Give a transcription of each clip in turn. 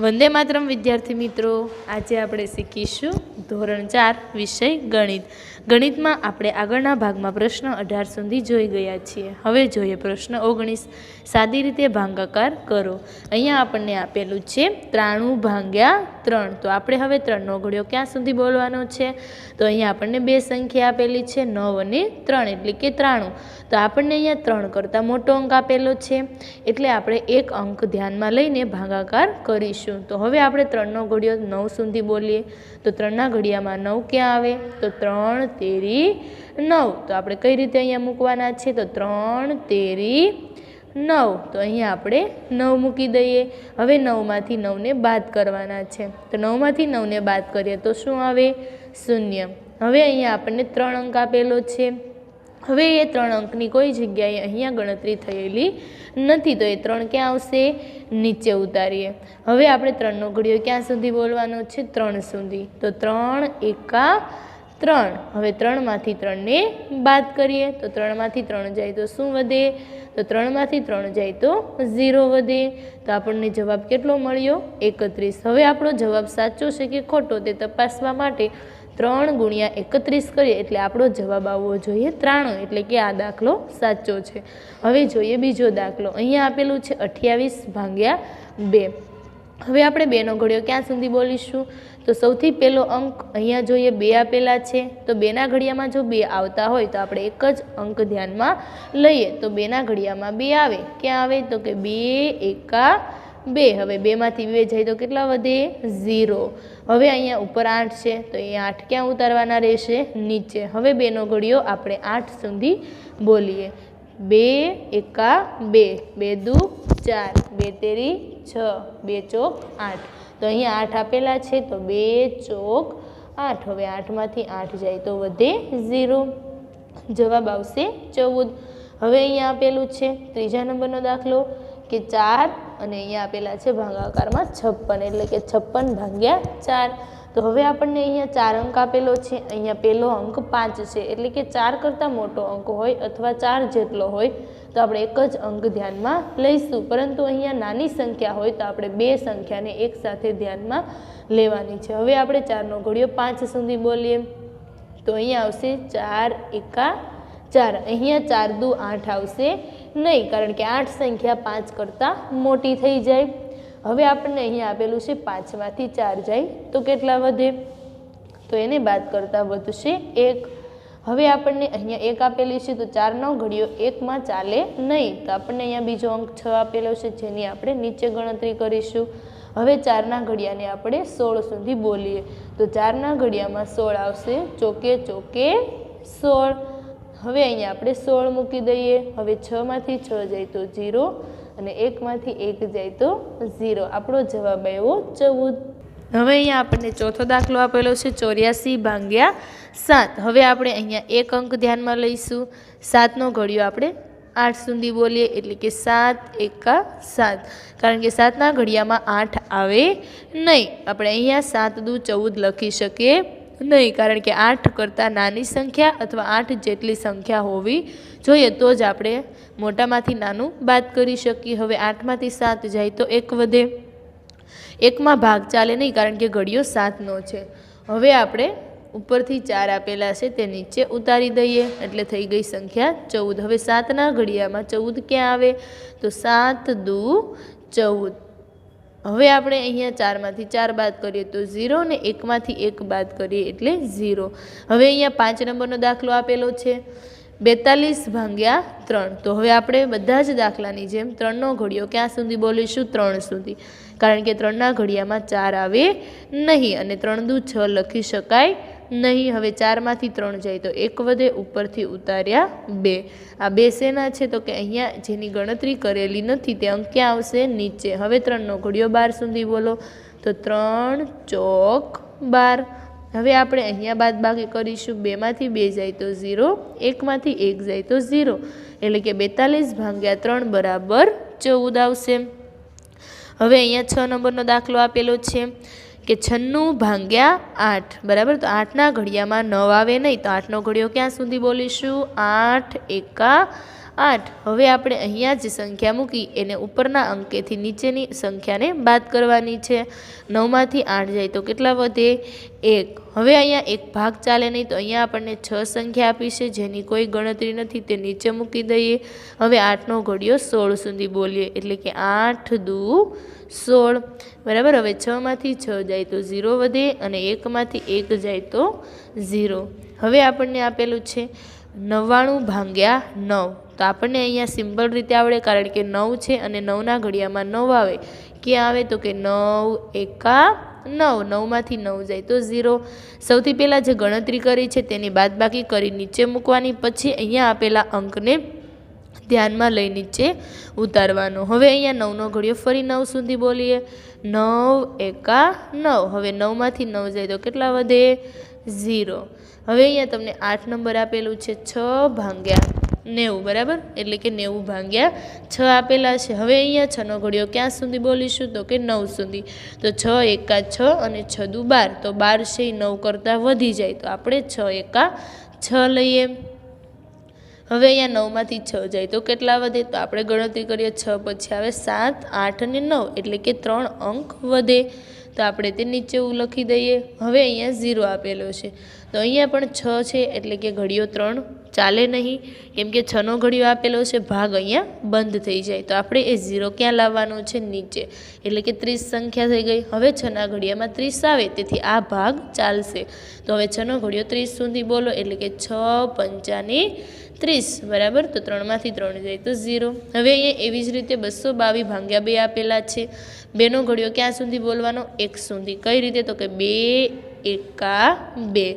वंदे मातरम विद्यार्थी मित्रों, आज આપણે શીખીશું ધોરણ 4 વિષય ગણિત। ગણિતમાં આપણે આગળના ભાગમાં પ્રશ્ન 18 સુધી જોઈ ગયા છીએ। હવે જોઈએ પ્રશ્ન 19, સાદી રીતે ભાગાકાર કરો। અહીંયા આપણને આપેલું છે 93 ભાગ્યા 3। તો આપણે હવે 3 નો ઘડિયો ક્યાં સુધી બોલવાનો છે? તો અહીંયા આપણને બે સંખ્યા આપેલી છે 9 અને 3, એટલે કે 93। તો આપણને અહીંયા 3 કરતાં મોટો અંક આપેલો છે, એટલે આપણે એક અંક ધ્યાનમાં લઈને ભાગાકાર કરીશું। તો હવે આપણે 3 નો ઘડિયો 9 સુધી બોલીએ તો 3 ના ઘડિયામાં 9 ક્યાં આવે? તો 3 તેરી 9। તો આપણે કઈ રીતે અહીંયા મૂકવાના છે? તો 3 તેરી 9। તો અહીંયા આપણે 9 મૂકી દઈએ। હવે 9 માંથી 9 ને બાદ કરવાના છે। તો 9 માંથી 9 ને બાદ કરીએ તો શું આવે? 0। હવે અહીંયા આપણને 3 અંક આપેલો છે। હવે એ 3 અંકની કોઈ જગ્યાએ અહીંયા ગણતરી થયેલી નથી, તો એ 3 ક્યાં આવશે? નીચે ઉતારીએ। હવે આપણે 3 નો ઘડિયો ક્યાં સુધી બોલવાનો છે? 3 સુધી। તો 3 એકા 3। હવે 3 માંથી 3 ને બાદ કરીએ તો 3 માંથી 3 જાય તો શું વધે? તો 3 માંથી 3 જાય તો 0 વધે। તો આપણને જવાબ કેટલો મળ્યો? 31। હવે આપણો જવાબ સાચો છે કે ખોટો તે તપાસવા માટે 3 ગુણ્યા 31 કરીએ એટલે આપણો જવાબ આવવો જોઈએ 93, એટલે કે આ દાખલો સાચો છે। હવે જોઈએ બીજો દાખલો। અહીંયા આપેલું છે 28 ભાગ્યા 2। હવે આપણે 2 નો ઘડિયો ક્યાં સુધી બોલીશું? તો સૌથી પહેલો અંક અહીંયા જોઈએ 2 આપેલા છે, તો 2 ના ઘડિયામાં જો 2 આવતા હોય તો આપણે એક જ અંક ધ્યાનમાં લઈએ। તો 2 ના ઘડિયામાં 2 આવે, ક્યાં આવે? તો કે 2 એકા 2। હવે 2 માંથી 2 જાય તો કેટલા વધે? 0। હવે અહીંયા ઉપર 8 છે, તો એ 8 ક્યાં ઉતારવાના રહેશે? નીચે। હવે 2 નો ઘડિયો આપણે 8 સુધી બોલીએ। 2 એકા 2, 2 દુ 4, 2 તેરી 6, 2 ચોક 8। તો અહીંયા 8 આપેલા છે, તો 2 ચોક 8। હવે 8 માંથી 8 જાય તો વધે 0, જવાબ આવશે 14। હવે અહીંયા આપેલું છે ત્રીજા નંબરનો દાખલો કે 4 અને અહીંયા આપેલા છે ભાગાકારમાં 56, એટલે કે 56 ભાગ્યા 4। તો હવે આપણને અહીંયા 4 અંક આપેલો છે, અહીંયા પહેલો અંક 5 છે, એટલે કે 4 કરતાં મોટો અંક હોય અથવા 4 જેટલો હોય તો આપણે એક જ અંક ધ્યાનમાં લઈશું, પરંતુ અહીંયા નાની સંખ્યા હોય તો આપણે બે સંખ્યાને એક સાથે ધ્યાનમાં લેવાની છે। હવે આપણે 4 નો ઘડિયો 5 સુધી બોલીએ તો અહીંયા આવશે 4 એકા 4। અહીંયા 4 દુ 8 આવશે નહીં, કારણ કે 8 સંખ્યા 5 કરતાં મોટી થઈ જાય। હવે આપણને અહીંયા આપેલું છે 5 માંથી 4 જાય તો કેટલા વધે? તો એને બાદ કરતાં વધશે 1। હવે આપણને અહીંયા 1 આપેલી છે, તો 4 નો ઘડિયો 1 માં ચાલે નહીં, તો આપણને અહીંયા બીજો અંક 6 આપેલો છે, જેની આપણે નીચે ગણતરી કરીશું। હવે 4 ના ઘડિયાને આપણે 16 સુધી બોલીએ તો 4 ના ઘડિયામાં 16 આવશે, ચોકે ચોકે 16। હવે અહીંયા આપણે 16 મૂકી દઈએ। હવે 6 માંથી 6 જાય તો 0 અને 1 માંથી 1 જાય તો 0, આપણો જવાબ આવ્યો 14। હવે અહીંયા આપણને ચોથો દાખલો આપેલો છે 84 ભાગ્યા 7। હવે આપણે અહીંયા એક અંક ધ્યાનમાં લઈશું। 7 નો ઘડિયો આપણે 8 સુધી બોલીએ એટલે કે 7 એકા 7, કારણ કે 7 ના ઘડિયામાં 8 આવે નહીં। આપણે અહીંયા 7 દુ 14 લખી શકીએ નહીં, કારણ કે 8 કરતાં નાની સંખ્યા અથવા 8 જેટલી સંખ્યા હોવી જોઈએ તો જ આપણે મોટામાંથી નાનું બાદ કરી શકીએ। હવે 8 માંથી 7 જાય તો 1 વધે, 1 માં ભાગ ચાલે નહીં, કારણ કે ઘડિયો 7 નો છે। હવે આપણે ઉપરથી 4 આપેલા છે તે નીચે ઉતારી દઈએ એટલે થઈ ગઈ સંખ્યા 14। હવે 7 ના ઘડિયામાં 14 ક્યાં આવે? તો 7 દુ 14। હવે આપણે અહીંયા 4 માંથી 4 બાદ કરીએ તો 0 ને 1 માંથી 1 બાદ કરીએ એટલે 0। હવે અહીંયા 5 નંબરનો દાખલો આપેલો છે 42 ભાગ્યા 3। તો હવે આપણે બધા જ દાખલાની જેમ 3 નો ઘડિયો ક્યાં સુધી બોલીશું? 3 સુધી, કારણ કે 3 ના ઘડિયામાં 4 આવે નહીં અને 3 દુ 6 લખી શકાય નહીં। હવે 4 માંથી 3 જાય તો 1 વધે, ઉપરથી ઉતાર્યા 2। આ 2 શેના છે? તો કે અહીંયા જેની ગણતરી કરેલી નથી તે અંક ક્યાં આવશે? નીચે। હવે 3 નો ઘડિયો 12 સુધી બોલો તો 3 ચોક 12। હવે આપણે અહીંયા બાદ બાકી કરીશું। 2 માંથી 2 જાય તો 0, 1 માંથી 1 જાય તો 0, એટલે કે 42 ભાગ્યા 3 બરાબર 14 આવશે। હવે અહીંયા 6 નંબરનો દાખલો આપેલો છે કે 96 ભાગ્યા 8, બરાબર। તો 8 ના ઘડિયામાં 9 આવે નહીં, તો 8 નો ઘડિયો ક્યાં સુધી બોલીશું? 8 એકા 8। હવે આપણે અહીંયા જે સંખ્યા મૂકી એને ઉપરના અંકેથી નીચેની સંખ્યાને બાદ કરવાની છે। 9માંથી 8 જાય તો કેટલા વધે? 1। હવે અહીંયા એક ભાગ ચાલે નહીં તો અહીંયા આપણને 6 સંખ્યા આપી છે જેની કોઈ ગણતરી નથી, તે નીચે મૂકી દઈએ। હવે 8નો ઘડિયો 16 સુધી બોલીએ, એટલે કે 8 દુ 16, બરાબર। હવે 6માંથી 6 જાય તો 0 વધે અને 1માંથી 1 જાય તો 0। હવે આપણને આપેલું છે 99 ભાગ્યા 9, તો આપણને અહીંયા સિમ્પલ રીતે આવડે, કારણ કે 9 છે અને 9ના ઘડિયામાં 9 આવે। ક્યાં આવે? તો કે 9 એકા 9, 9માંથી 9 જાય તો 0। સૌથી પહેલાં જે ગણતરી કરી છે તેની બાદબાકી કરી નીચે મૂકવાની, પછી અહીંયા આપેલા અંકને ધ્યાનમાં લઈ નીચે ઉતારવાનો। હવે અહીંયા 9નો ઘડિયો ફરી 9 સુધી બોલીએ, 9 એકા 9। હવે 9માંથી 9 જાય તો કેટલા વધે? 0। હવે અહીંયા તમને 8 નંબર આપેલું છે 6 ભાગ્યા 90, બરાબર, એટલે કે 90 ભાગ્યા 6 આપેલા છે। હવે અહીંયા 6નો ઘડિયો ક્યાં સુધી બોલીશું? તો કે 9 સુધી। તો 6 એકા 6 અને 6 દુ 12, તો 12 છે 9 કરતાં વધી જાય તો આપણે 6 એકા 6 લઈએ। હવે અહીંયા 9માંથી 6 જાય તો કેટલા વધે? તો આપણે ગણતરી કરીએ, 6 પછી આવે 7, 8 અને 9, એટલે કે 3 અંક વધે, તો આપણે તે નીચે લખી દઈએ। હવે અહીંયા 0 આપેલો છે, તો અહીંયા પણ 6 છે એટલે કે ઘડિયો 3 ચાલે નહીં, કેમ કે 6નો ઘડિયો આપેલો છે, ભાગ અહીંયા બંધ થઈ જાય, તો આપણે એ 0 ક્યાં લાવવાનો છે? નીચે, એટલે કે 30 સંખ્યા થઈ ગઈ। હવે 6ના ઘડિયામાં 30 આવે, તેથી આ ભાગ ચાલશે। તો હવે 6નો ઘડિયો 30 સુધી બોલો, એટલે કે 6 પંચાની 30, બરાબર। તો 3માંથી 3 જાય તો 0। હવે અહીંયા એવી જ રીતે 222 ભાગ્યા 2 આપેલા છે। 2નો ઘડિયો ક્યાં સુધી બોલવાનો? 1 સુધી। કઈ રીતે? તો કે 2 એકા 2।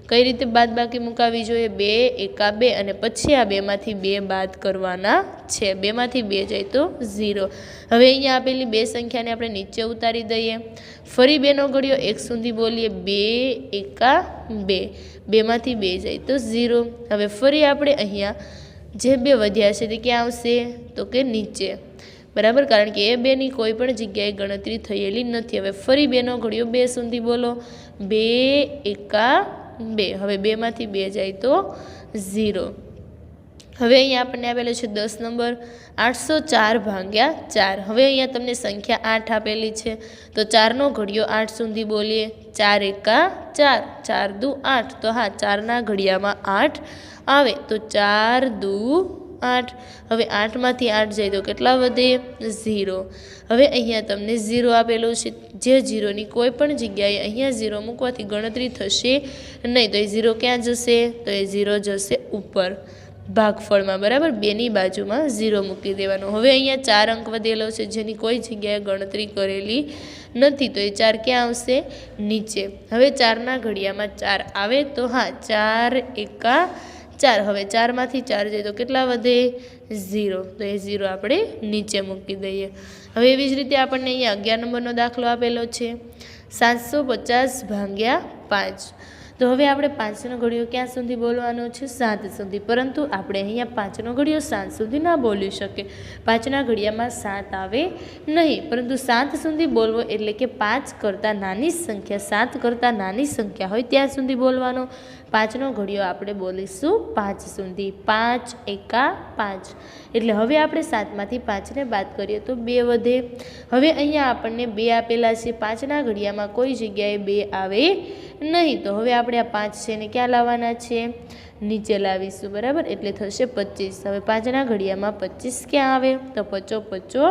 કઈ રીતે બાદબાકી મુકાવી જોઈએ? 2 એકા 2 અને પછી આ 2માંથી 2 બાદ કરવાના છે। 2માંથી 2 જાય તો 0। હવે અહીંયા આપેલી 2 સંખ્યાને આપણે નીચે ઉતારી દઈએ। ફરી 2નો ઘડિયો 1 સુધી બોલીએ, 2 એકા 2। 2માંથી 2 જાય તો 0। હવે ફરી આપણે અહીંયા જે 2 વધ્યા છે તે ક્યાં આવશે? તો કે નીચે, બરાબર, કારણ કે એ 2ની કોઈ પણ જગ્યાએ ગણતરી થયેલી નથી। હવે ફરી 2નો ઘડિયો 2 સુધી બોલો, 2 એકા 2। હવે 2માંથી 2 જાય તો 0। હવે અહીંયા આપણને આપેલો છે 10 નંબર 804 ભાગ્યા 4। હવે અહીંયા તમને સંખ્યા 8 આપેલી છે, તો 4નો ઘડિયો 8 સુધી બોલીએ, 4 એકા 4, 4 દુ 8, તો હા 4ના ઘડિયામાં 8 આવે, તો 4 દુ 8। હવે 8માંથી 8 જાય તો કેટલા વધે? 0। હવે અહીંયા તમને 0 આપેલું છે, જે 0ની કોઈ પણ જગ્યાએ અહીંયા 0 મૂકવાથી ગણતરી થશે નહીં, તો એ 0 ક્યાં જશે? તો એ 0 જશે ઉપર ભાગફળમાં, બરાબર, 2ની બાજુમાં 0 મૂકી દેવાનો। હવે અહીંયા 4 અંક વધેલો છે જેની કોઈ જગ્યાએ ગણતરી કરેલી નથી, તો એ 4 ક્યાં આવશે? નીચે। હવે 4ના ઘડિયામાં 4 આવે, તો હા 4 એકા 4। હવે 4માંથી 4 જાય તો કેટલા વધે? 0, તો એ 0 આપણે નીચે મૂકી દઈએ। હવે એવી જ રીતે આપણને અહીંયા 11 નંબરનો દાખલો આપેલો છે 750 ભાગ્યા 5। તો હવે આપણે 5નો ઘડિયો ક્યાં સુધી બોલવાનો છે? 7 સુધી, પરંતુ આપણે અહીંયા 5નો ઘડિયો 7 સુધી ના બોલી શકીએ। 5ના ઘડિયામાં 7 આવે નહીં, પરંતુ 7 સુધી બોલવો, એટલે કે 5 કરતાં નાની સંખ્યા, 7 કરતાં નાની સંખ્યા હોય ત્યાં સુધી બોલવાનો। 5નો ઘડિયો આપણે બોલીશું 5 સુધી, 5 એકા 5, એટલે હવે આપણે 7માંથી 5ને બાદ કરીએ તો 2 વધે। હવે અહીંયા આપણને 2 આપેલા છે, 5ના ઘડિયામાં કોઈ જગ્યાએ 2 આવે નહીં, તો હવે આપણે આ 5 છે ને ક્યાં લાવવાના છે? નીચે લાવીશું, બરાબર, એટલે થશે 25। હવે 5ના ઘડિયામાં 25 ક્યાં આવે? તો 5 5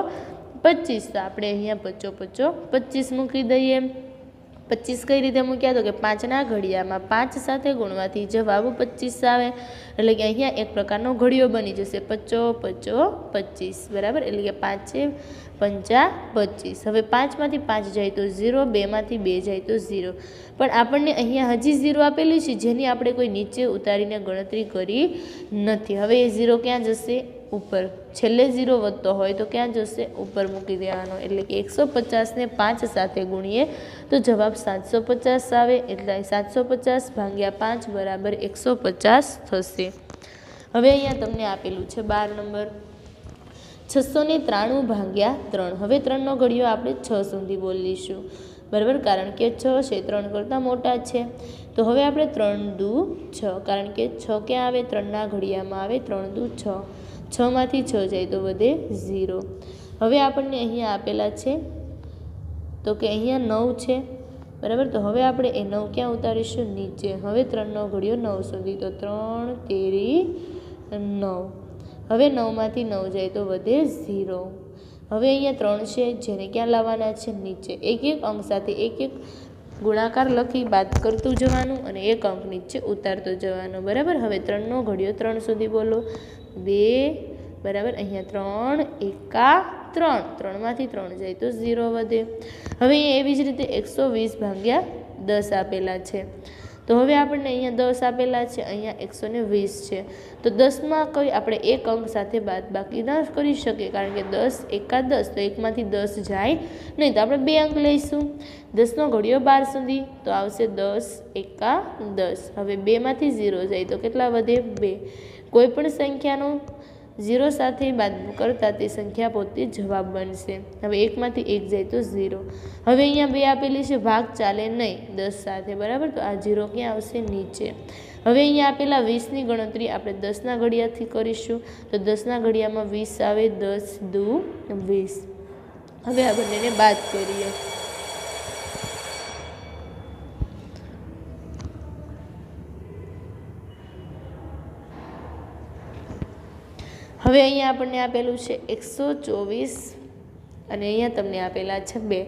25, તો આપણે અહીંયા 5 5 25 મૂકી દઈએ। 25 કઈ રીતે મૂક્યા? તો કે 5ના ઘડિયામાં 5 સાથે ગુણવાથી જવાબ 25 આવે, એટલે કે અહીંયા એક પ્રકારનો ઘડિયો બની જશે 5 5 25, બરાબર, એટલે કે 5 5 25। હવે 5માંથી 5 જાય તો 0, 2માંથી 2 જાય તો 0, પણ આપણને અહીંયા હજી 0 આપેલું છે જેની આપણે કોઈ નીચે ઉતારીને ગણતરી કરી નથી। હવે એ 0 ક્યાં જશે? ઉપર। છેલ્લે 0 વધતો હોય તો ક્યાં જશે? ઉપર મૂકી દેવાનો, એટલે કે 150ને 5 સાથે ગુણીએ તો જવાબ 750 આવે, એટલે 750 ભાગ્યા 5 બરાબર 150 થશે। હવે અહીંયા તમને આપેલું છે 12 નંબર 693 ભાગ્યા 3। હવે 3નો ઘડિયો આપણે 6 સુધી બોલીશું, બરાબર, કારણ કે 6 છે 3 કરતાં મોટા છે, તો હવે આપણે 3 દુ 6, કારણ કે 6 ક્યાં આવે? 3ના ઘડિયામાં આવે, 3 દુ 6, 6માંથી 6 જાય તો વધે 0. હવે આપણને અહીંયા આપેલા છે તો કે અહીંયા 9 છે, બરાબર. તો હવે આપણે એ 9 ક્યાં ઉતારીશું? નીચે. હવે 3નો ઘડિયો 9 સુધી, તો 3 તેરી 9. હવે 9માંથી 9 જાય તો વધે 0. હવે અહીંયા 3 છે, જેને ક્યાં લાવવાના છે? નીચે. એક એક અંક સાથે એક એક ગુણાકાર લખી બાદ કરતું જવાનું અને એક અંક નીચે ઉતારતો જવાનો, બરાબર. હવે 3નો ઘડિયો 3 સુધી બોલો. 2, બરાબર. અહીંયા 3 એકા 3, 3માંથી 3 જાય તો 0 વધે. હવે અહીંયા એવી જ રીતે 120 ભાગ્યા 10 આપેલા છે. તો હવે આપણને અહીંયા 10 આપેલા છે, અહીંયા 120 છે. તો 10માં કોઈ આપણે એક અંક સાથે બાદબાકી ના કરી શકીએ, કારણ કે 10 એકા 10, તો એકમાંથી 10 જાય નહીં, તો આપણે 2 અંક લઈશું. 10નો ઘડિયો 12 સુધી, તો આવશે 10 એકા 10. હવે 2માંથી 0 જાય તો કેટલા વધે? 2. કોઈ પણ સંખ્યાનો 0 સાથે બાદ કરતાં તે સંખ્યા પોતે જવાબ બનશે. હવે 1માંથી 1 જાય તો 0. હવે અહીંયા 2 આપેલી છે, ભાગ ચાલે નહીં 10 સાથે, બરાબર. તો આ 0 ક્યાં આવશે? નીચે. હવે અહીંયા આપેલા 20ની ગણતરી આપણે 10ના ઘડિયાથી કરીશું. તો 10ના ઘડિયામાં 20 આવે, 10 દુ 20. હવે આ બંનેને બાદ કરીએ. હવે અહીંયા આપણને આપેલું છે 124 અને અહીંયા તમને આપેલા છે 2,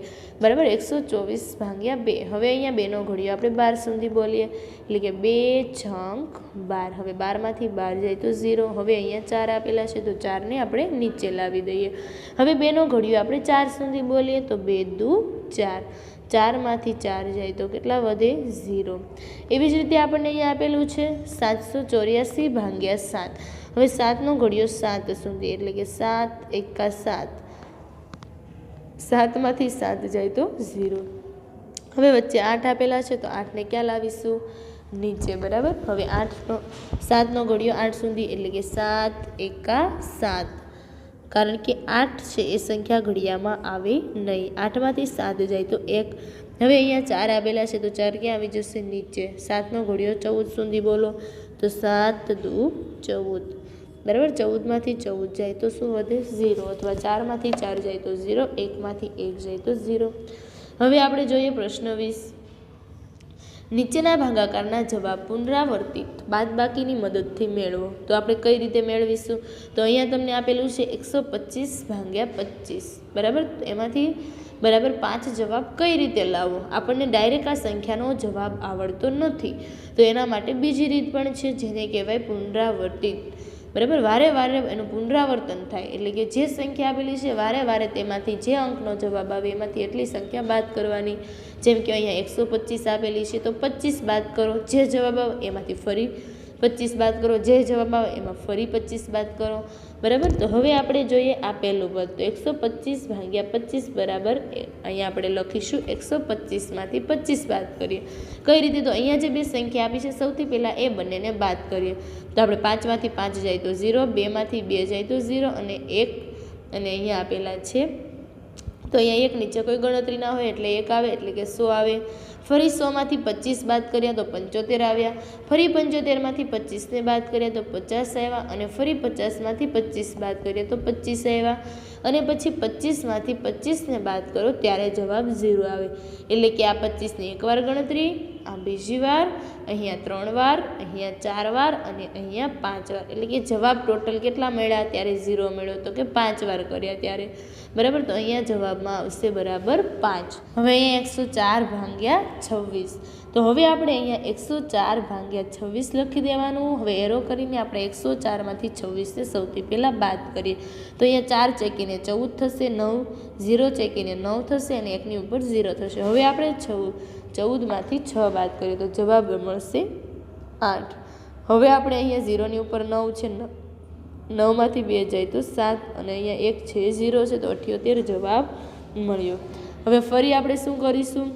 બરાબર. 124 ભાગ્યા 2. હવે અહીંયા 2નો ઘડિયો આપણે 12 સુધી બોલીએ, એટલે કે 2 છંક 12. હવે 12માંથી 12 જાય તો 0. હવે અહીંયા 4 આપેલા છે, તો 4ને આપણે નીચે લાવી દઈએ. હવે 2નો ઘડિયો આપણે 4 સુધી બોલીએ, તો 2 દુ 4. 4માંથી 4 જાય તો કેટલા વધે? 0. એવી જ રીતે આપણને અહીંયા આપેલું છે 784 ભાગ્યા 7. હવે 7નો ઘડિયો 7 સુધી, એટલે કે 7 એકા 7. 7માંથી 7 જાય તો 0. હવે વચ્ચે 8 આપેલા છે, તો 8ને ક્યાં લાવીશું? નીચે, બરાબર. હવે 7નો ઘડિયો 8 સુધી, એટલે કે 7 એકા 7. કારણ કે 8 છે એ સંખ્યા ઘડિયામાં આવે નહીં. 8માંથી 7 જાય તો 1. હવે અહીંયા 4 આપેલા છે, તો 4 ક્યાં આવી જશે? નીચે. 7નો ઘડિયો 14 સુધી બોલો, તો 7 દુ 14, બરાબર. 14માંથી 14 જાય તો શું વધે? 0. અથવા 4માંથી 4 જાય તો 0, 1માંથી 1 જાય તો 0. હવે આપણે જોઈએ પ્રશ્ન 20. નીચેના ભાગાકારના જવાબ પુનરાવર્તિત બાદબાકીની મદદથી મેળવો. તો આપણે કઈ રીતે મેળવીશું? તો અહીંયા તમને આપેલું છે 125 ભાગ્યા 25, બરાબર. એમાંથી બરાબર 5 જવાબ કઈ રીતે લાવવો? આપણને ડાયરેક્ટ આ સંખ્યાનો જવાબ આવડતો નથી, તો એના માટે બીજી રીત પણ છે, જેને કહેવાય પુનરાવર્તિત, બરાબર. વારે વારે એનું પુનરાવર્તન થાય, એટલે કે જે સંખ્યા આપેલી છે વારે વારે તેમાંથી જે અંકનો જવાબ આવે એમાંથી એટલી સંખ્યા બાદ કરવાની. જેમ કે અહીંયા 125 આપેલી છે, તો 25 બાદ કરો, જે જવાબ આવે એમાંથી ફરી 25 બાદ કરો, જે જવાબ આવે એમાં ફરી 25 બાદ કરો, બરાબર. તો હવે આપણે જોઈએ આ પહેલું પદ. તો 125 ભાગ્યા 25 બરાબર અહીંયા આપણે લખીશું 125માંથી 25 બાદ કરીએ. કઈ રીતે? તો અહીંયા જે બે સંખ્યા આપી છે સૌથી પહેલાં એ બંનેને બાદ કરીએ. તો આપણે 5માંથી 5 જાય તો 0, 2માંથી 2 જાય તો 0 અને 1, અને અહીંયા આપેલા છે તો અહીંયા 1 નીચે કોઈ ગણતરી ના હોય એટલે 1 આવે, એટલે કે 100 આવે. ફરી 100માંથી 25 બાદ કર્યા તો 75 આવ્યા. ફરી 75માંથી 25ને બાદ કર્યા તો 50 આવ્યા. અને ફરી 50માંથી 25 બાદ કરીએ તો 25 આવ્યા. અને પછી 25માંથી 25ને બાદ કરો ત્યારે જવાબ 0 આવે. એટલે કે આ 25ની એકવાર ગણતરી, આ બીજી વાર, અહીંયા 3 વાર, અહીંયા 4 વાર અને અહીંયા 5 વાર. એટલે કે જવાબ ટોટલ કેટલા મળ્યા? ત્યારે 0 મળ્યો, તો કે 5 વાર કર્યા ત્યારે, બરાબર. તો અહીંયા જવાબમાં આવશે બરાબર 5. હવે અહીંયા 104 ભાગ્યા 26. તો હવે આપણે અહીંયા 104 ભાગ્યા 26 લખી દેવાનું. હવે એરો કરીને આપણે 104માંથી 26ને સૌથી પહેલાં બાદ કરીએ. તો અહીંયા 4 ચેકીને 14 થશે, 9 0 ચેકીને 9 થશે અને 1ની ઉપર 0 થશે. હવે આપણે 14માંથી 6 બાદ કરીએ તો જવાબ મળશે 8. હવે આપણે અહીંયા 0ની ઉપર 9 છે, 9માંથી 2 જાય તો 7 અને અહીંયા 1 છે 0 છે, તો 78 જવાબ મળ્યો. હવે ફરી આપણે શું કરીશું?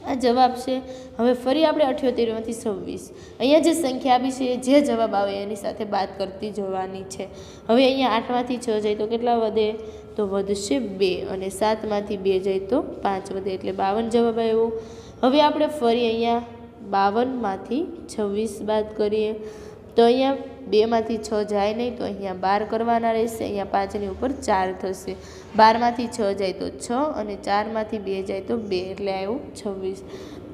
આ જવાબ છે. હવે ફરી આપણે 78માંથી 26, અહીંયા જે સંખ્યા આપી છે જે જવાબ આવે એની સાથે બાદ કરતી જવાની છે. હવે અહીંયા 8માંથી 6 જાય તો કેટલા વધે? તો વધશે 2 અને 7માંથી 2 જાય તો 5 વધે, એટલે 52 જવાબ આવ્યો. હવે આપણે ફરી અહીંયા 52માંથી 26 બાદ કરીએ તો અહીંયા 2માંથી 6 જાય નહીં, તો અહીંયા 12 કરવાના રહેશે. અહીંયા 5ની ઉપર 4 થશે. 12માંથી 6 જાય તો 6 અને 4માંથી 2 જાય તો 2, એટલે આવ્યું 26.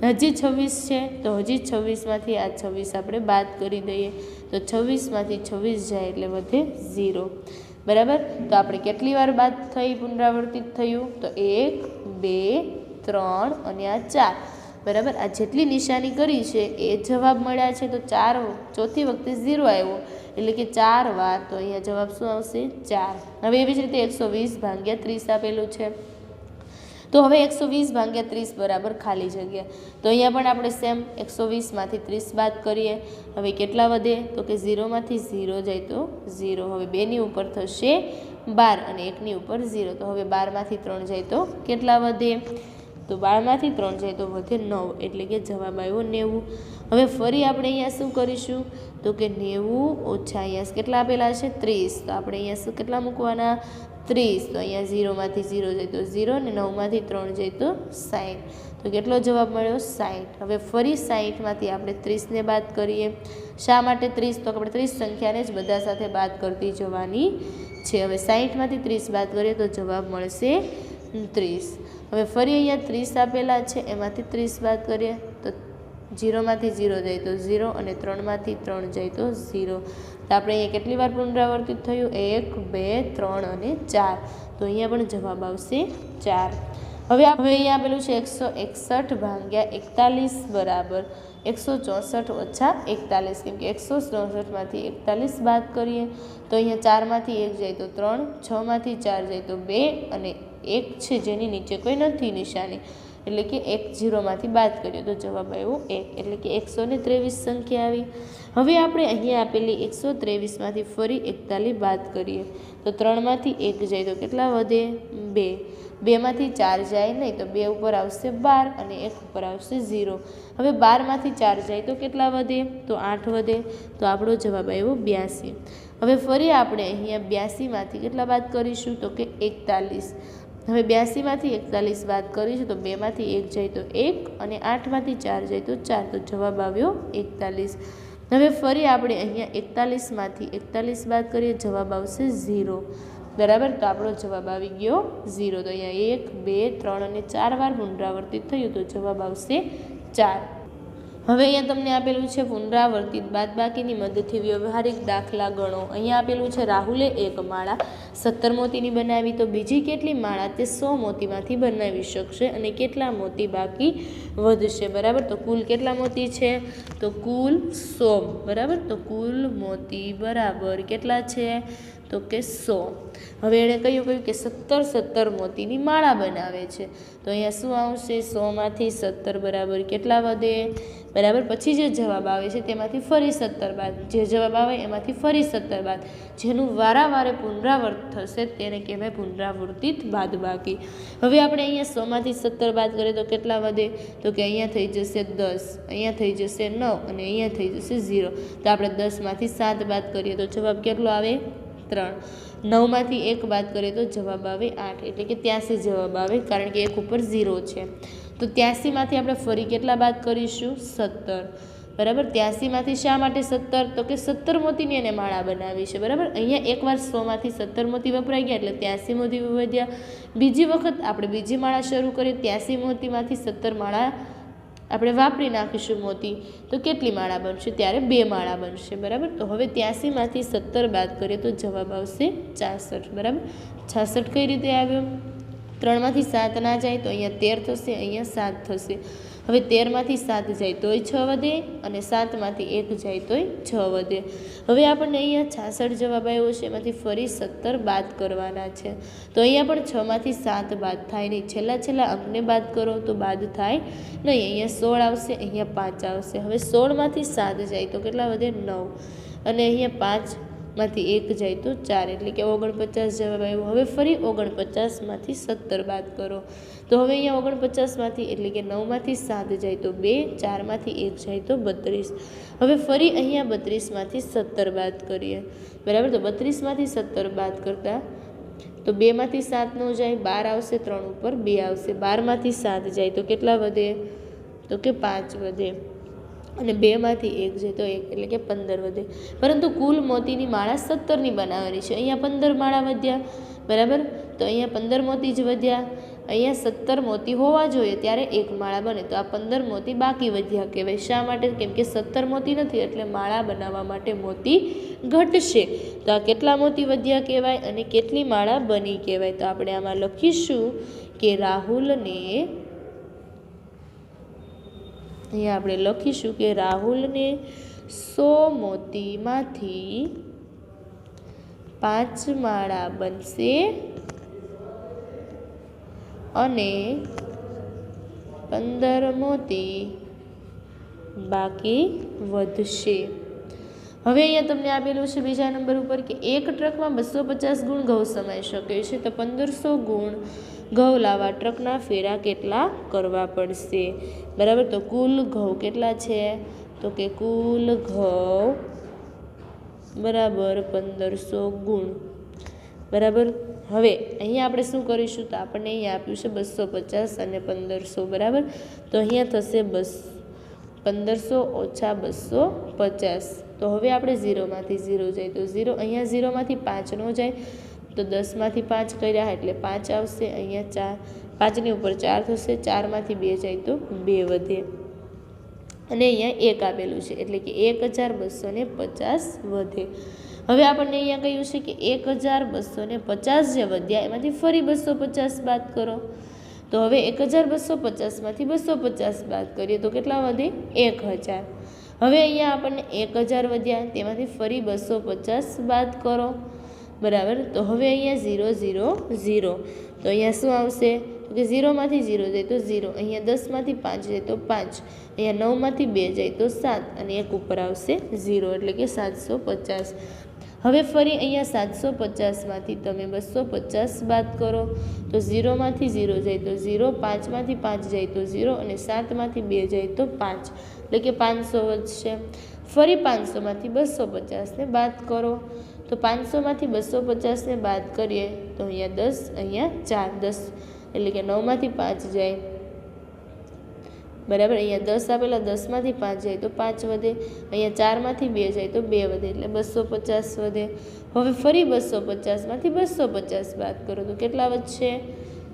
હજી 26 છે, તો હજી 26માંથી આ 26 આપણે બાદ કરી દઈએ. તો 26માંથી 26 જાય એટલે વધે 0. બરાબર. તો આપણે કેટલી વાર બાદ થઈ, પુનરાવર્તિત થયું? તો 1, 2, 3 અને આ 4. બરાબર. આ જેટલી નિશાની કરી છે એ જવાબ મળ્યા છે. તો 4 ચોથી વખતે 0 આવ્યો, એટલે કે 4 વાર. તો અહીંયા જવાબ શું આવશે? 4. હવે એવી જ રીતે 120 ભાગ્યા 30 આપેલું છે. તો હવે 120 ભાગ્યા 30 બરાબર ખાલી જગ્યા. તો અહીંયા પણ આપણે સેમ 120માંથી 30 બાદ કરીએ. હવે કેટલા વધે? તો કે 0માંથી 0 જાય તો 0. હવે 2ની ઉપર થશે 12 અને 1ની ઉપર 0. તો હવે 12માંથી 3 જાય તો કેટલા વધે? તો 12માંથી 3 જાય તો વધે 9, એટલે કે જવાબ આવ્યો 90. હવે ફરી આપણે અહીંયા શું કરીશું? તો કે 90 ઓછા અહીંયા કેટલા આપેલા છે? 30. તો આપણે અહીંયા શું કેટલા મૂકવાના? 30. તો અહીંયા 0માંથી 0 જાય તો 0 અને 9માંથી 3 જાય તો 60. તો કેટલો જવાબ મળ્યો? 60. હવે ફરી 60માંથી આપણે 30ને બાદ કરીએ. શા માટે 30? તો આપણે 30 સંખ્યાને જ બધા સાથે બાદ કરતી જવાની છે. હવે 60માંથી 30 બાદ કરીએ તો જવાબ મળશે 30. હવે ફરી અહીંયા 30 આપેલા છે, એમાંથી 30 બાદ કરીએ તો 0માંથી 0 જાય તો 0 અને 3માંથી 3 જાય તો 0. તો આપણે અહીંયા કેટલી વાર પુનરાવર્તિત થયું? 1, 2, 3 અને 4. તો અહીંયા પણ જવાબ આવશે 4. હવે અહીંયા આપેલું છે 161 ભાગ્યા 41 બરાબર 164 ઓછા 41, કેમ કે 164માંથી 41 બાદ કરીએ તો અહીંયા 4માંથી 1 જાય તો 3, 6માંથી 4 જાય તો 2 અને 1 છે જેની નીચે કોઈ નથી નિશાની, એટલે કે 1 0માંથી બાદ કરીએ તો જવાબ આવ્યો 1, એટલે કે 123 સંખ્યા આવી. હવે આપણે અહીંયા આપેલી 123માંથી ફરી 41 બાદ કરીએ તો 3માંથી 1 જાય તો કેટલા વધે? 2. 2માંથી 4 જાય નહીં, તો 2 ઉપર આવશે 12 અને 1 ઉપર આવશે 0. હવે 12માંથી 4 જાય તો કેટલા વધે? તો 8 વધે. તો આપણો જવાબ આવ્યો 82. હવે ફરી આપણે અહીંયા 82માંથી કેટલા બાદ કરીશું? તો કે 41. હવે 82માંથી 41 બાદ કરીશું તો 2માંથી 1 જાય તો 1 અને 8માંથી 4 જાય તો 4. તો જવાબ આવ્યો 41. હવે ફરી આપણે અહીંયા 41માંથી 41 બાદ કરીએ, જવાબ આવશે 0. બરાબર. તો આપણો જવાબ આવી ગયો 0. તો અહીંયા 1, 2, 3 અને 4 વાર પુનરાવર્તિત થયું તો જવાબ આવશે 4. હવે અહીંયા તમને આપેલું છે પુનરાવર્તિત બાદબાકીની મદદથી વ્યવહારિક દાખલા ગણો. અહીંયા આપેલું છે રાહુલે એક માળા 17 મોતીની બનાવી, તો બીજી કેટલી માળા તે 100 મોતીમાંથી બનાવી શકશે અને કેટલા મોતી બાકી વધશે? બરાબર. તો કુલ કેટલા મોતી છે? તો કુલ 100. બરાબર. તો કુલ મોતી બરાબર કેટલા છે? તો કે 100. હવે એણે કહ્યું કે 17 મોતીની માળા બનાવે છે. તો અહીંયા શું આવશે? 100માંથી 17 બરાબર કેટલા વધે? બરાબર. પછી જે જવાબ આવે છે તેમાંથી ફરી 17 બાદ, જે જવાબ આવે એમાંથી ફરી 17 બાદ, જેનું વારાવારે પુનરાવર્ત થશે તેને કહેવાય પુનરાવર્તિત બાદબાકી. હવે આપણે અહીંયા 100માંથી 17 બાદ કરીએ તો કેટલા વધે? તો કે અહીંયા થઈ જશે 10, અહીંયા થઈ જશે 9 અને અહીંયા થઈ જશે 0. તો આપણે 10માંથી 7 બાદ કરીએ તો જવાબ કેટલો આવે? 3. 9માંથી 1 બાદ કરીએ તો જવાબ આવે 8, એટલે કે 83 જવાબ આવે, કારણ કે 1 ઉપર 0 છે. તો 83માંથી આપણે ફરી કેટલા બાદ કરીશું? 17. બરાબર. 83માંથી શા માટે 17? તો કે 17 મોતીની એને માળા બનાવી છે. બરાબર. અહીંયા એકવાર 100માંથી 17 મોતી વપરાઈ ગયા એટલે 83 મોતી વધ્યા. બીજી વખત આપણે બીજી માળા શરૂ કરીએ, 83 મોતીમાંથી 17 માળા આપણે વાપરી નાખીશું મોતી, તો કેટલી માળા બનશે? ત્યારે 2 માળા બનશે. બરાબર. તો હવે 83માંથી 17 બાદ કરીએ તો જવાબ આવશે 66. બરાબર. 66 કઈ રીતે આવ્યો? 3માંથી 7 ના જાય તો અહીંયા 13 થશે, અહીંયા 7 થશે. હવે 13માંથી 7 જાય તોય 6 વધે અને 7માંથી 1 જાય તોય 6 વધે. હવે આપણને અહીંયા 66 જવાબ આવ્યો છે, એમાંથી ફરી 17 બાદ કરવાના છે. તો અહીંયા પણ 6માંથી 7 બાદ થાય નહીં, છેલ્લા અંકને બાદ કરો તો બાદ થાય નહીં. અહીંયા 16 આવશે, અહીંયા 5 આવશે. હવે 16માંથી 7 જાય તો કેટલા વધે? 9 અને અહીંયા 5માંથી 1 જાય તો 4, એટલે કે 49 જવાબ આવ્યો. હવે ફરી 49માંથી 17 બાદ કરો તો હવે અહીંયા 49માંથી એટલે કે 9માંથી 7 જાય તો 2, 4માંથી 1 જાય તો 32. હવે ફરી અહીંયા 32માંથી 17 બાદ કરીએ. બરાબર. તો 32માંથી 17 બાદ કરતા તો 2માંથી 7 નો જાય, 12 આવશે, 3 ઉપર 2 આવશે. 12માંથી 7 જાય તો કેટલા વધે? તો કે 5 વધે. અને 2માંથી 1 જાય તો 1 એટલે કે 15 વધે, પરંતુ કુલ મોતીની માળા 17ની બનાવવાની છે. અહીંયા 15 માળા વધ્યા, બરાબર. તો અહીંયા 15 મોતી જ વધ્યા, અહીંયા 17 મોતી હોવા જોઈએ ત્યારે 1 માળા બને, તો આ 15 મોતી બાકી વધ્યા કહેવાય. શા માટે? કેમ કે 17 મોતી નથી એટલે માળા બનાવવા માટે મોતી ઘટશે. તો આ કેટલા મોતી વધ્યા કહેવાય અને કેટલી માળા બની કહેવાય? તો આપણે આમાં લખીશું કે રાહુલને, અહીંયા આપણે લખીશું કે રાહુલને 100 મોતીમાંથી 5 માળા બનશે અને 15 મોતી બાકી વધશે. હવે અહીંયા તમને આપેલું છે બીજા નંબર ઉપર કે એક ટ્રકમાં 250 ગુણ ઘઉં સમાઈ શકે છે, તો 1500 ગુણ ઘઉં લાવવા ટ્રકના ફેરા કેટલા કરવા પડશે? બરાબર. તો કુલ ઘઉં કેટલા છે? તો કે કુલ ઘઉં બરાબર 1500 ગુણ, બરાબર. હવે અહીંયા આપણે શું કરીશું? તો આપણને અહીંયા આપ્યું છે 250 અને 1500, બરાબર. તો અહીંયા થશે 1500 ઓછા 250. તો હવે આપણે 0માંથી 0 જાય તો 0, અહીંયા 0માંથી 5 નો જાય તો 10માંથી 5 કર્યા એટલે 5 આવશે. અહીંયા 5ની ઉપર 4 થશે, 4માંથી 2 જાય તો 2 વધે અને અહીંયા 1 આપેલું છે એટલે કે 1250 વધે. હવે આપણને અહીંયા કહ્યું છે કે 1250 જે વધ્યા એમાંથી ફરી 250 બાદ કરો. તો હવે 1250માંથી 250 બાદ કરીએ તો કેટલા વધે? 1000. હવે અહીંયા આપણને 1000 વધ્યા, તેમાંથી ફરી 250 બાદ કરો, બરાબર. તો હવે અહીંયા 0 0 0, તો અહીંયા શું આવશે? તો કે 0માંથી 0 જાય તો 0, અહીંયા 10માંથી 5 જાય તો 5, અહીંયા 9માંથી 2 જાય તો 7 અને 1 ઉપર આવશે 0 એટલે કે 750. હવે ફરી અહીંયા 750માંથી તમે 250 બાદ કરો તો 0માંથી 0 જાય તો 0, 5માંથી 5 જાય તો 0 અને 7માંથી 2 જાય તો 5 એટલે કે 500 વધશે. ફરી 500માંથી 250ને બાદ કરો તો 500માંથી 250ને બાદ કરીએ તો અહીંયા 10, અહીંયા 4, 10 એટલે કે 9માંથી 5 જાય, બરાબર. અહીંયા 10 આપેલા, 10માંથી 5 જાય તો 5 વધે, અહીંયા 4માંથી 2 જાય તો 2 વધે એટલે 250 વધે. હવે ફરી 250માંથી 250 બાદ કરો તો કેટલા વધશે?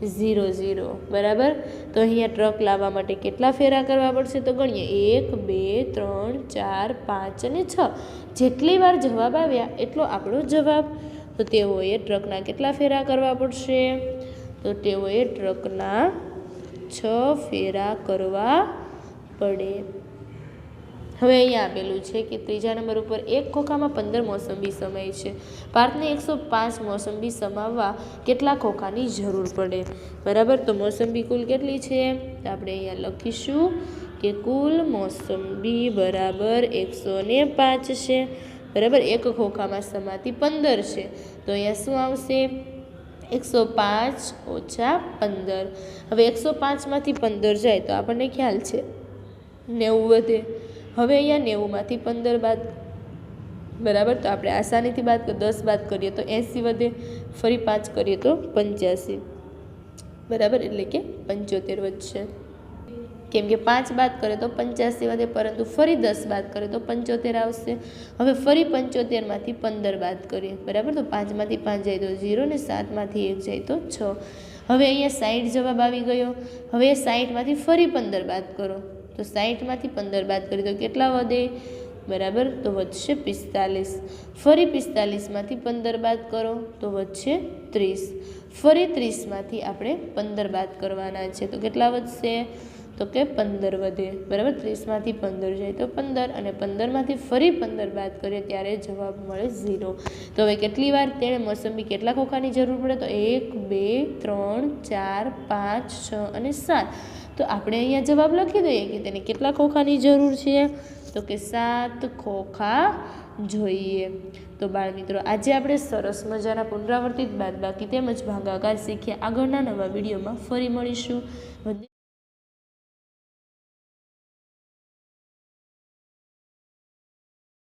0 0, બરાબર. તો અહીંયા ટ્રક લાવવા માટે કેટલા ફેરા કરવા પડશે? તો ગણીએ 1 2 3 4 5 અને 6. જેટલી વાર જવાબ આવ્યા એટલો આપણો જવાબ. તો તેઓએ ટ્રકના કેટલા ફેરા કરવા પડશે? તો તેઓએ ટ્રકના 6 ફેરા કરવા પડે. હવે અહીંયા આપેલું છે કે ત્રીજા નંબર ઉપર એક ખોખામાં 15 મોસંબી સમાય છે. પાર્થને 105 મોસંબી સમાવવા કેટલા ખોખાની જરૂર પડે? બરાબર. તો મોસંબી કુલ કેટલી છે? તો આપણે અહીંયા લખીશું કે કુલ મોસંબી બરાબર 105 છે, બરાબર. એક ખોખામાં સમાતી 15 છે, તો અહીંયા શું આવશે? 105 ઓછા 15. હવે 105માંથી 15 જાય તો આપણને ખ્યાલ છે 90 વધે. હવે અહીંયા 90માંથી 15 બાદ, બરાબર. તો આપણે આસાનીથી બાદ 10 બાદ કરીએ તો 80 વધે, ફરી 5 કરીએ તો 85, બરાબર. એટલે કે 75 વધશે. કેમ કે 5 બાદ કરે તો 85 વધે, પરંતુ ફરી 10 બાદ કરે તો 75 આવશે. હવે ફરી 75માંથી 15 બાદ કરીએ, બરાબર. તો 5માંથી 5 જાય તો 0 ને 7માંથી 1 જાય તો 6. હવે અહીંયા 60 જવાબ આવી ગયો. હવે 60માંથી ફરી 15 બાદ કરો તો 60માંથી 15 બાદ કરીએ તો કેટલા વધે? બરાબર. તો વધશે 45. ફરી 45માંથી 15 બાદ કરો તો વધશે 30. ફરી 30માંથી આપણે 15 બાદ કરવાના છે તો કેટલા વધશે? તો કે 15 વધે, બરાબર. 30માંથી 15 જાય તો 15 અને 15માંથી ફરી 15 બાદ કરીએ ત્યારે જવાબ મળે 0. તો હવે કેટલી વાર તેણે મોસંબી કેટલા ખોખાની જરૂર પડે? તો 1 2 3 4 5 6 અને 7. તો આપણે અહીંયા જવાબ લખી દઈએ કે તેને કેટલા ખોખાની જરૂર છે? તો કે 7 ખોખા જોઈએ. તો બાળ મિત્રો, આજે આપણે સરસ મજાના પુનરાવર્તિત બાદબાકી તેમજ ભાગાકાર શીખ્યા. આગળના નવા વિડીયોમાં ફરી મળીશું.